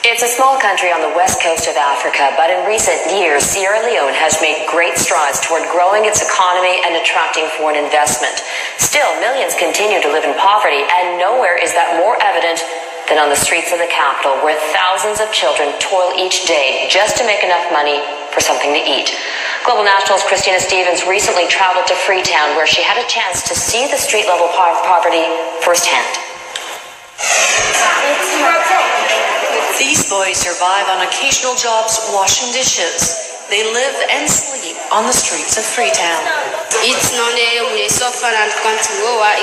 It's a small country on the west coast of Africa, but in recent years, Sierra Leone has made great strides toward growing its economy and attracting foreign investment. Still, millions continue to live in poverty, and nowhere is that more evident than on the streets of the capital, where thousands of children toil each day just to make enough money for something to eat. Global National's Christina Stevens recently traveled to Freetown, where she had a chance to see the street-level poverty firsthand. These boys survive on occasional jobs washing dishes. They live and sleep on the streets of Freetown.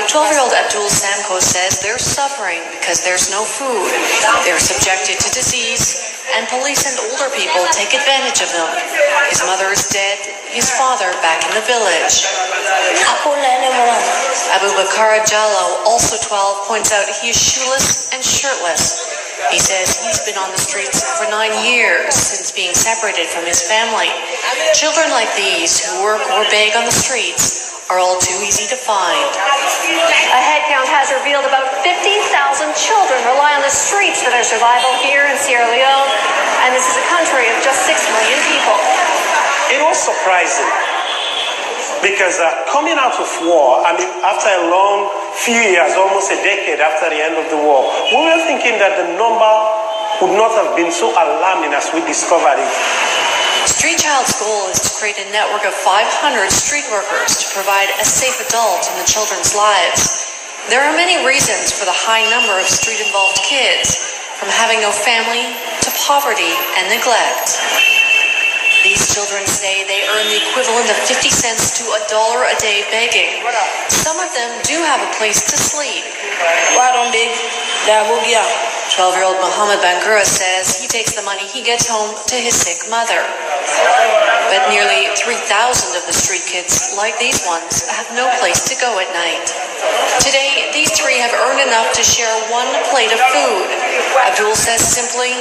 12-year-old Abdul Samko says they're suffering because there's no food. They're subjected to disease, and police and older people take advantage of them. His mother is dead, his father back in the village. Abu Bakar Jallo, also 12, points out he is shoeless and shirtless. He says he's been on the streets for 9 years since being separated from his family. Children like these who work or beg on the streets are all too easy to find. A head count has revealed about 50,000 children rely on the streets for their survival here in Sierra Leone, and this is a country of just 6 million people. It was surprising because coming out of war, after a long few years, almost a decade after the end of the war, we were thinking that the number would not have been so alarming as we discovered it. Street Child's goal is to create a network of 500 street workers to provide a safe adult in the children's lives. There are many reasons for the high number of street-involved kids, from having no family to poverty and neglect. These children say they earn the equivalent of 50 cents to $1 a day begging. Some of them do have a place to sleep. 12-year-old Muhammad Bangura says he takes the money he gets home to his sick mother. But nearly 3,000 of the street kids, like these ones, have no place to go at night. Today, these three have earned enough to share one plate of food. Abdul says simply,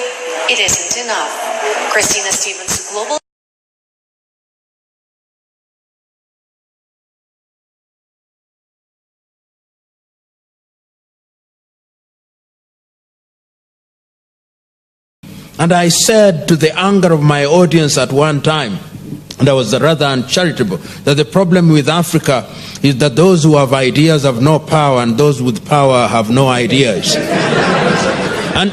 it isn't enough. Christina Stevens, Global. And I said to the anger of my audience at one time, and I was rather uncharitable, that the problem with Africa is that those who have ideas have no power, and those with power have no ideas. And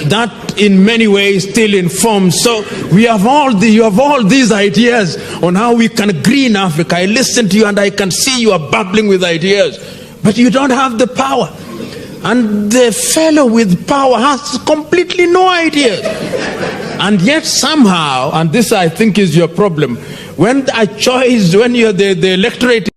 that in many ways still informs. So you have all these ideas on how we can green Africa. I listen to you and I can see you are bubbling with ideas, but you don't have the power. And the fellow with power has completely no idea. And yet somehow, and this I think is your problem, when you're the electorate